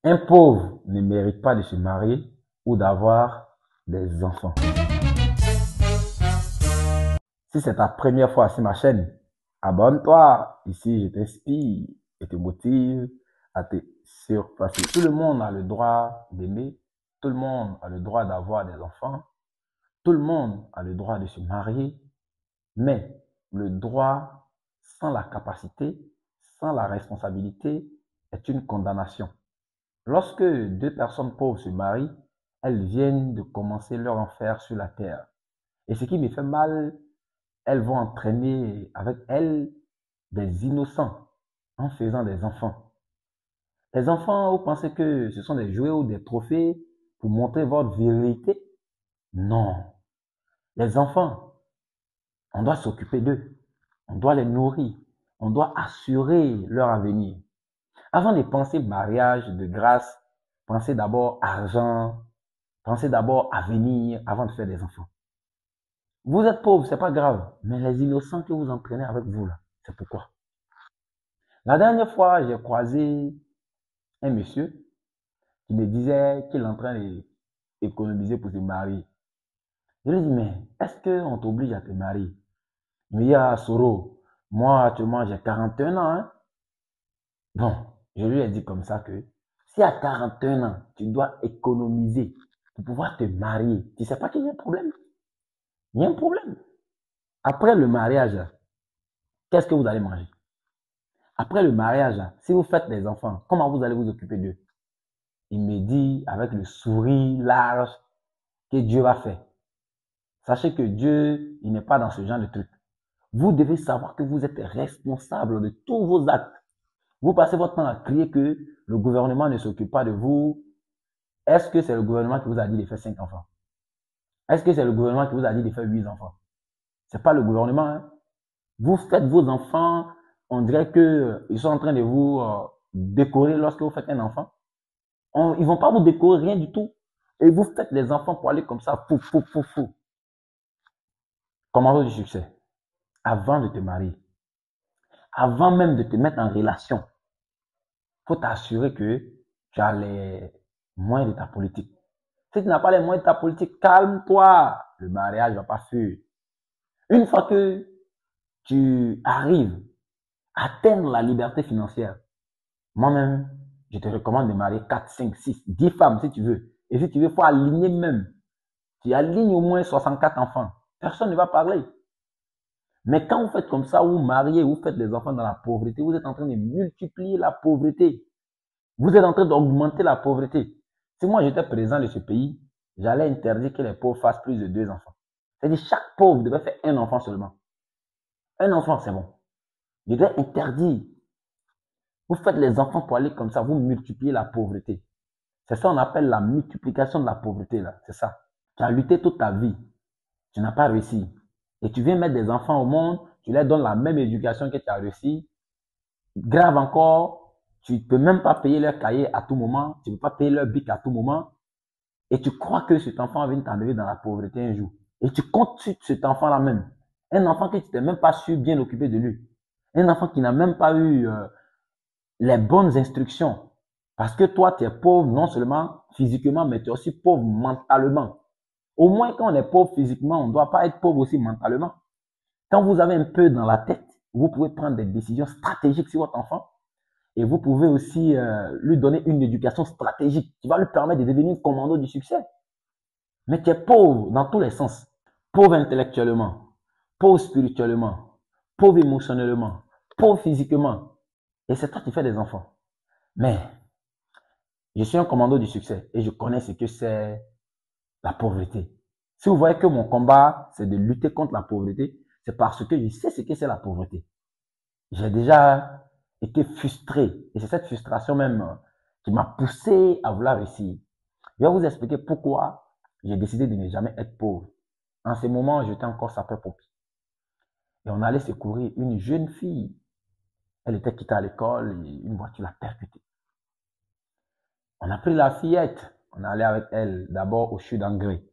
Un pauvre ne mérite pas de se marier ou d'avoir des enfants. Si c'est ta première fois sur ma chaîne, abonne-toi. Ici, je t'inspire et te motive à te surpasser. Tout le monde a le droit d'aimer. Tout le monde a le droit d'avoir des enfants. Tout le monde a le droit de se marier. Mais le droit sans la capacité, sans la responsabilité, est une condamnation. Lorsque deux personnes pauvres se marient, elles viennent de commencer leur enfer sur la terre. Et ce qui me fait mal, elles vont entraîner avec elles des innocents en faisant des enfants. Les enfants, vous pensez que ce sont des jouets ou des trophées pour montrer votre virilité? Non. Les enfants, on doit s'occuper d'eux. On doit les nourrir. On doit assurer leur avenir. Avant de penser mariage, de grâce, pensez d'abord argent, pensez d'abord avenir avant de faire des enfants. Vous êtes pauvre, c'est pas grave, mais les innocents que vous entraînez avec vous là, c'est pourquoi. La dernière fois, j'ai croisé un monsieur qui me disait qu'il est en train d'économiser pour se marier. Je lui ai dit, mais est-ce qu'on t'oblige à te marier? Il me dit, ah, Soro, moi actuellement j'ai 41 ans. Hein? Bon, je lui ai dit comme ça que si à 41 ans, tu dois économiser pour pouvoir te marier, tu ne sais pas qu'il y a un problème? Il y a un problème. Après le mariage, qu'est-ce que vous allez manger? Après le mariage, si vous faites des enfants, comment vous allez vous occuper d'eux? Il me dit avec le sourire large que Dieu va faire. Sachez que Dieu, il n'est pas dans ce genre de truc. Vous devez savoir que vous êtes responsable de tous vos actes. Vous passez votre temps à crier que le gouvernement ne s'occupe pas de vous. Est-ce que c'est le gouvernement qui vous a dit de faire 5 enfants? Est-ce que c'est le gouvernement qui vous a dit de faire 8 enfants? C'est pas le gouvernement. Hein? Vous faites vos enfants, on dirait qu'ils sont en train de vous décorer lorsque vous faites un enfant. Ils vont pas vous décorer rien du tout. Et vous faites les enfants pour aller comme ça, fou, fou, fou, fou. Commando du succès. Avant de te marier, avant même de te mettre en relation, il faut t'assurer que tu as les moyens de ta politique. Si tu n'as pas les moyens de ta politique, calme-toi. Le mariage ne va pas suivre. Une fois que tu arrives à atteindre la liberté financière, moi-même, je te recommande de marier 4, 5, 6, 10 femmes si tu veux. Et si tu veux, il faut aligner même. Tu alignes au moins 64 enfants. Personne ne va parler. Mais quand vous faites comme ça, vous mariez, vous faites des enfants dans la pauvreté, vous êtes en train de multiplier la pauvreté. Vous êtes en train d'augmenter la pauvreté. Si moi j'étais président de ce pays, j'allais interdire que les pauvres fassent plus de 2 enfants. C'est-à-dire chaque pauvre devait faire un enfant seulement. Un enfant, c'est bon. Je devais interdire. Vous faites les enfants pour aller comme ça, vous multipliez la pauvreté. C'est ça qu'on appelle la multiplication de la pauvreté, là. C'est ça. Tu as lutté toute ta vie. Tu n'as pas réussi. Et tu viens mettre des enfants au monde, tu leur donnes la même éducation que tu as réussi. Grave encore, tu ne peux même pas payer leur cahier à tout moment, tu ne peux pas payer leur bic à tout moment. Et tu crois que cet enfant va t'enlever dans la pauvreté un jour. Et tu comptes sur cet enfant-là même. Un enfant que tu n'es même pas su bien occuper de lui. Un enfant qui n'a même pas eu les bonnes instructions. Parce que toi, tu es pauvre non seulement physiquement, mais tu es aussi pauvre mentalement. Au moins, quand on est pauvre physiquement, on ne doit pas être pauvre aussi mentalement. Quand vous avez un peu dans la tête, vous pouvez prendre des décisions stratégiques sur votre enfant et vous pouvez aussi lui donner une éducation stratégique qui va lui permettre de devenir commando du succès. Mais tu es pauvre dans tous les sens. Pauvre intellectuellement, pauvre spirituellement, pauvre émotionnellement, pauvre physiquement. Et c'est toi qui fais des enfants. Mais je suis un commando du succès et je connais ce que c'est la pauvreté. Si vous voyez que mon combat, c'est de lutter contre la pauvreté, c'est parce que je sais ce que c'est la pauvreté. J'ai déjà été frustré et c'est cette frustration même qui m'a poussé à vouloir réussir. Je vais vous expliquer pourquoi j'ai décidé de ne jamais être pauvre. En ce moment, j'étais encore sapeur-pompier. Et on allait secourir une jeune fille. Elle était quittée à l'école et une voiture l'a percutée. On a pris la fillette. On est allé avec elle d'abord au CHU d'Angré.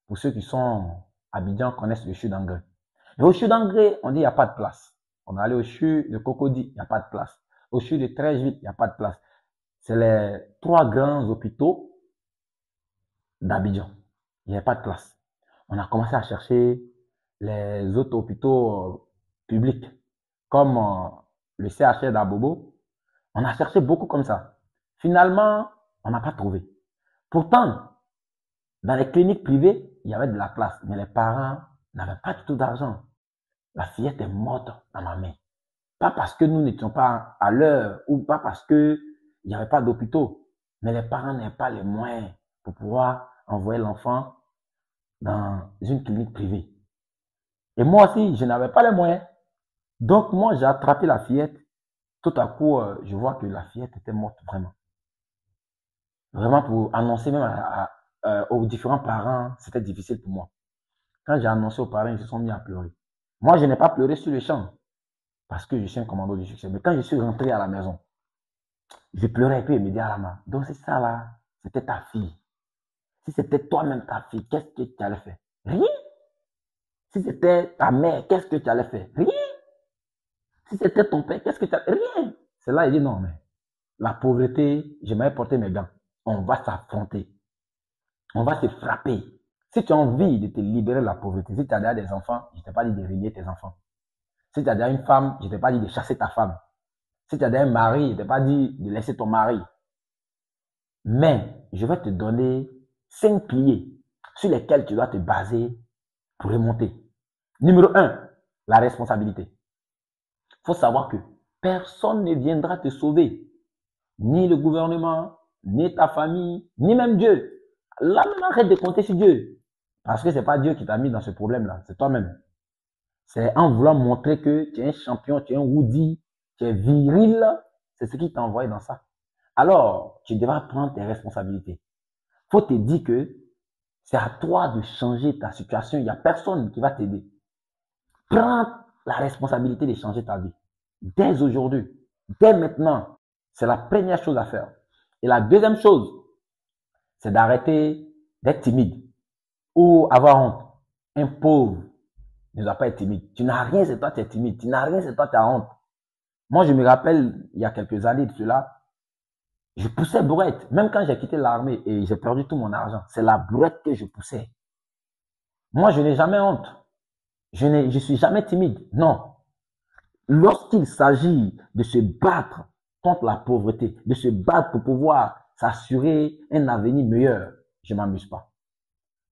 Pour ceux qui sont à Abidjan connaissent le CHU d'Angré. Et au CHU d'Angré, on dit il n'y a pas de place. On est allé au CHU de Cocody, il n'y a pas de place. Au CHU de Treichville, il n'y a pas de place. c'est les 3 grands hôpitaux d'Abidjan. Il n'y avait pas de classe. On a commencé à chercher les autres hôpitaux publics, comme le CHR d'Abobo. On a cherché beaucoup comme ça. Finalement, on n'a pas trouvé. Pourtant, dans les cliniques privées, il y avait de la classe, mais les parents n'avaient pas du tout d'argent. La fillette est morte dans ma main. Pas parce que nous n'étions pas à l'heure ou pas parce que il n'y avait pas d'hôpitaux, mais les parents n'avaient pas les moyens pour pouvoir envoyer l'enfant dans une clinique privée. Et moi aussi, je n'avais pas les moyens. Donc, moi, j'ai attrapé la fillette. Tout à coup, je vois que la fillette était morte vraiment. Vraiment, pour annoncer même aux différents parents, c'était difficile pour moi. Quand j'ai annoncé aux parents, ils se sont mis à pleurer. Moi, je n'ai pas pleuré sur le champ parce que je suis un commando de succès. Mais quand je suis rentré à la maison, je pleurais un peu et me dis, Alama, donc c'est ça là, c'était ta fille. Si c'était toi-même ta fille, qu'est-ce que tu allais faire? Rien. Si c'était ta mère, qu'est-ce que tu allais faire? Rien. Si c'était ton père, qu'est-ce que tu allais faire? Rien. C'est là, il dit, non, mais la pauvreté, je m'avais porté mes gants. On va s'affronter. On va se frapper. Si tu as envie de te libérer de la pauvreté, si tu as déjà des enfants, je ne t'ai pas dit de régner tes enfants. Si tu as déjà une femme, je ne t'ai pas dit de chasser ta femme. Si tu as déjà un mari, je ne t'ai pas dit de laisser ton mari. Mais je vais te donner 5 piliers sur lesquels tu dois te baser pour remonter. Numéro 1, la responsabilité. Il faut savoir que personne ne viendra te sauver. Ni le gouvernement, ni ta famille, ni même Dieu. Là, même arrête de compter sur Dieu. Parce que ce n'est pas Dieu qui t'a mis dans ce problème-là, c'est toi-même. C'est en voulant montrer que tu es un champion, tu es un Woody, tu es viril, c'est ce qui t'a envoyé dans ça. Alors, tu devras prendre tes responsabilités. Faut te dire que c'est à toi de changer ta situation. Il n'y a personne qui va t'aider. Prends la responsabilité de changer ta vie. Dès aujourd'hui, dès maintenant, c'est la première chose à faire. Et la deuxième chose, c'est d'arrêter d'être timide ou avoir honte. Un pauvre ne doit pas être timide. Tu n'as rien, c'est toi, tu es timide. Tu n'as rien, c'est toi, tu as honte. Moi, je me rappelle, il y a quelques années de cela, je poussais brouette. Même quand j'ai quitté l'armée et j'ai perdu tout mon argent, c'est la brouette que je poussais. Moi, je n'ai jamais honte. Je suis jamais timide. Non. Lorsqu'il s'agit de se battre contre la pauvreté, de se battre pour pouvoir s'assurer un avenir meilleur, je ne m'amuse pas.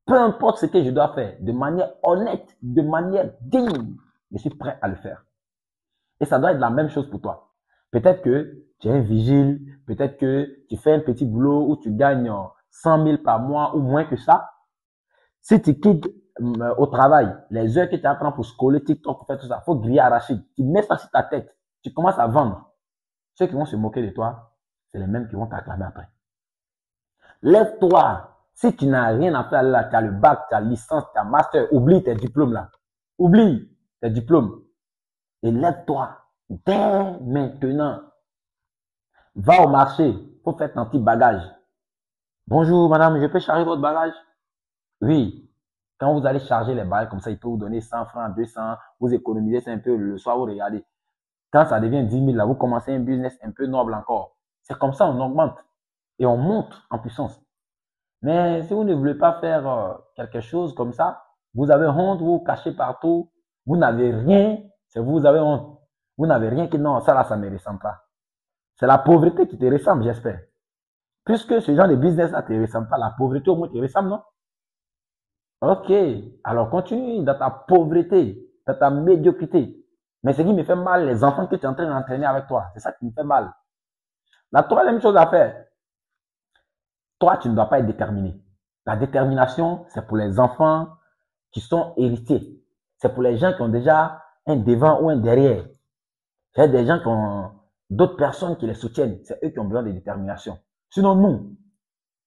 Peu importe ce que je dois faire, de manière honnête, de manière digne, je suis prêt à le faire. Et ça doit être la même chose pour toi. Peut-être que tu es un vigile, peut-être que tu fais un petit boulot où tu gagnes 100 000 par mois ou moins que ça. Si tu quittes au travail, les heures que tu apprends pour scoller TikTok, pour faire tout ça, il faut griller arachide. Tu mets ça sur ta tête, tu commences à vendre. Ceux qui vont se moquer de toi, c'est les mêmes qui vont t'acclamer après. Lève-toi. Si tu n'as rien à faire là, tu as le bac, tu as la licence, tu as master, oublie tes diplômes là. Oublie tes diplômes. Et lève-toi. Dès maintenant. Va au marché. Il faut faire ton petit bagage. Bonjour madame, je peux charger votre bagage? Oui. Quand vous allez charger les bagages comme ça, il peut vous donner 100 francs, 200. Vous économisez ça un peu le soir, vous regardez. Quand ça devient 10 000, là, vous commencez un business un peu noble encore. C'est comme ça, on augmente et on monte en puissance. Mais si vous ne voulez pas faire quelque chose comme ça, vous avez honte, vous vous cachez partout, vous n'avez rien, c'est vous avez honte. Vous n'avez rien que non, ça là, ça ne me ressemble pas. C'est la pauvreté qui te ressemble, j'espère. Puisque ce genre de business là ne te ressemble pas, la pauvreté au moins te ressemble, non? Ok, alors continue dans ta pauvreté, dans ta médiocrité. Mais ce qui me fait mal, les enfants que tu es en train d'entraîner avec toi, c'est ça qui me fait mal. La troisième chose à faire, toi, tu ne dois pas être déterminé. La détermination, c'est pour les enfants qui sont héritiers. C'est pour les gens qui ont déjà un devant ou un derrière. C'est des gens qui ont d'autres personnes qui les soutiennent. C'est eux qui ont besoin de détermination. Sinon, nous,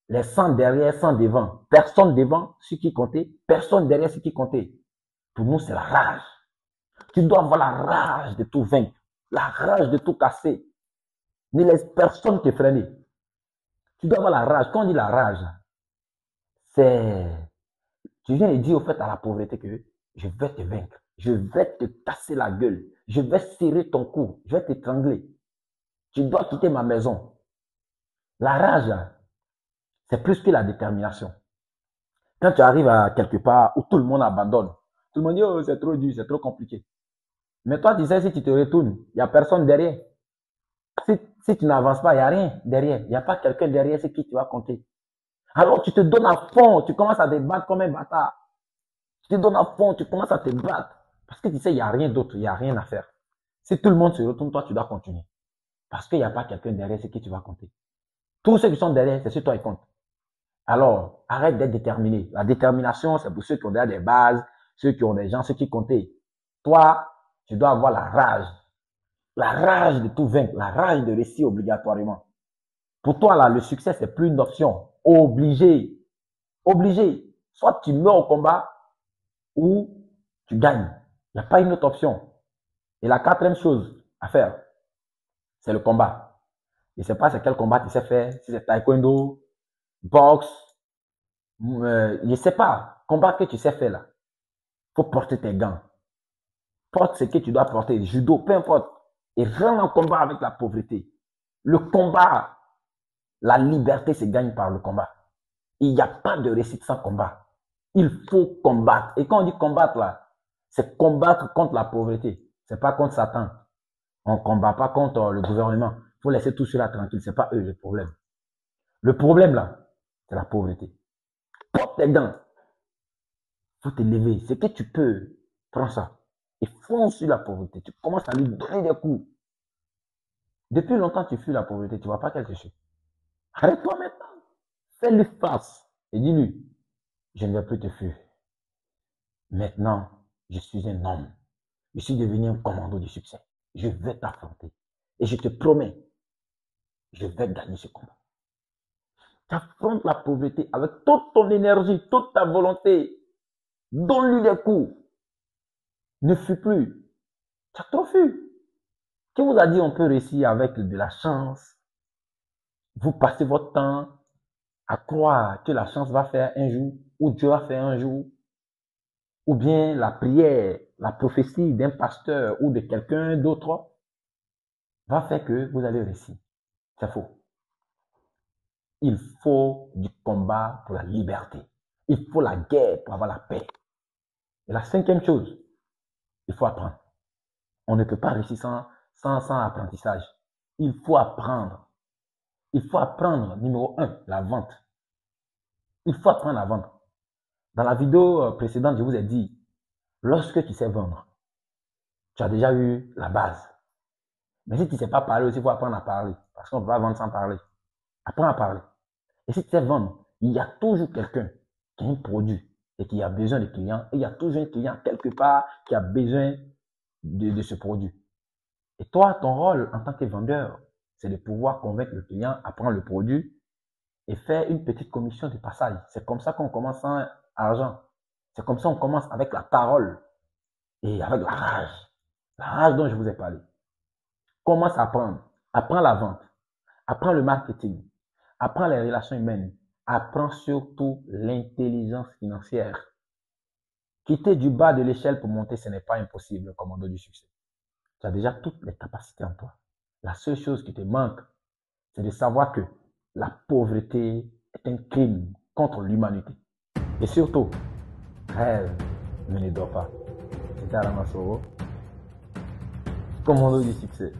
les 100 derrière, 100 devant, personne devant, ce qui comptait, personne derrière, ce qui comptait. Pour nous, c'est la rage. Tu dois avoir la rage de tout vaincre, la rage de tout casser. Ne laisse personne te freiner. Tu dois avoir la rage. Quand on dit la rage, c'est... Tu viens de dire au fait à la pauvreté que je vais te vaincre. Je vais te casser la gueule. Je vais serrer ton cou. Je vais t'étrangler. Tu dois quitter ma maison. La rage, là, c'est plus que la détermination. Quand tu arrives à quelque part où tout le monde abandonne, tout le monde dit, oh, c'est trop dur, c'est trop compliqué. Mais toi, tu sais, si tu te retournes, il n'y a personne derrière. Si tu n'avances pas, il n'y a rien derrière. Il n'y a pas quelqu'un derrière, c'est qui tu vas compter. Alors tu te donnes à fond, tu commences à te battre comme un bâtard. Tu te donnes à fond, tu commences à te battre. Parce que tu sais, il n'y a rien d'autre, il n'y a rien à faire. Si tout le monde se retourne, toi, tu dois continuer. Parce qu'il n'y a pas quelqu'un derrière, c'est qui tu vas compter. Tous ceux qui sont derrière, c'est sur toi qui comptent. Alors, arrête d'être déterminé. La détermination, c'est pour ceux qui ont déjà des bases, ceux qui ont des gens, ceux qui comptent. Toi, tu dois avoir la rage. La rage de tout vaincre, la rage de réussir obligatoirement. Pour toi, là, le succès, c'est plus une option. Obligé. Obligé. Soit tu meurs au combat ou tu gagnes. Il n'y a pas une autre option. Et la quatrième chose à faire, c'est le combat. Je ne sais pas c'est quel combat tu sais faire. Si c'est taekwondo, boxe, je ne sais pas. Combat que tu sais faire là. Il faut porter tes gants. Porte ce que tu dois porter. Judo, peu importe. Et rentre en combat avec la pauvreté. Le combat, la liberté se gagne par le combat. Il n'y a pas de réussite sans combat. Il faut combattre. Et quand on dit combattre là, c'est combattre contre la pauvreté. C'est pas contre Satan. On ne combat pas contre le gouvernement. Il faut laisser tout cela tranquille. C'est pas eux le problème. Le problème là, c'est la pauvreté. Porte tes dents. Il faut te lever. Ce que tu peux, prends ça. Et fonce sur la pauvreté. Tu commences à lui donner des coups. Depuis longtemps, tu fuis la pauvreté. Tu ne vois pas qu'elle te suit. Arrête-toi maintenant. Fais-lui face. Et dis-lui, je ne vais plus te fuir. Maintenant, je suis un homme. Je suis devenu un commando du succès. Je vais t'affronter. Et je te promets, je vais gagner ce combat. Tu affrontes la pauvreté avec toute ton énergie, toute ta volonté. Donne-lui des coups. Ne fuis plus. Tu as trop fui. Qui vous a dit on peut réussir avec de la chance? Vous passez votre temps à croire que la chance va faire un jour, ou Dieu va faire un jour, ou bien la prière, la prophétie d'un pasteur ou de quelqu'un d'autre va faire que vous allez réussir. C'est faux. Il faut du combat pour la liberté. Il faut la guerre pour avoir la paix. Et la cinquième chose, il faut apprendre. On ne peut pas réussir sans apprentissage. Il faut apprendre. Il faut apprendre, numéro un, la vente. Il faut apprendre à vendre. Dans la vidéo précédente, je vous ai dit, lorsque tu sais vendre, tu as déjà eu la base. Mais si tu ne sais pas parler aussi, il faut apprendre à parler. Parce qu'on ne peut pas vendre sans parler. Apprends à parler. Et si tu sais vendre, il y a toujours quelqu'un qui a un produit et qui a besoin de clients. Et il y a toujours un client quelque part qui a besoin de ce produit. Et toi, ton rôle en tant que vendeur, c'est de pouvoir convaincre le client à prendre le produit et faire une petite commission de passage. C'est comme ça qu'on commence sans argent. C'est comme ça qu'on commence avec la parole et avec la rage. La rage dont je vous ai parlé. Commence à apprendre. Apprends la vente. Apprends le marketing. Apprends les relations humaines. Apprends surtout l'intelligence financière. Quitter du bas de l'échelle pour monter, ce n'est pas impossible, commando du succès. Tu as déjà toutes les capacités en toi. La seule chose qui te manque, c'est de savoir que la pauvreté est un crime contre l'humanité. Et surtout, rêve, mais ne dors pas. C'était Alain Massoro, commando du succès.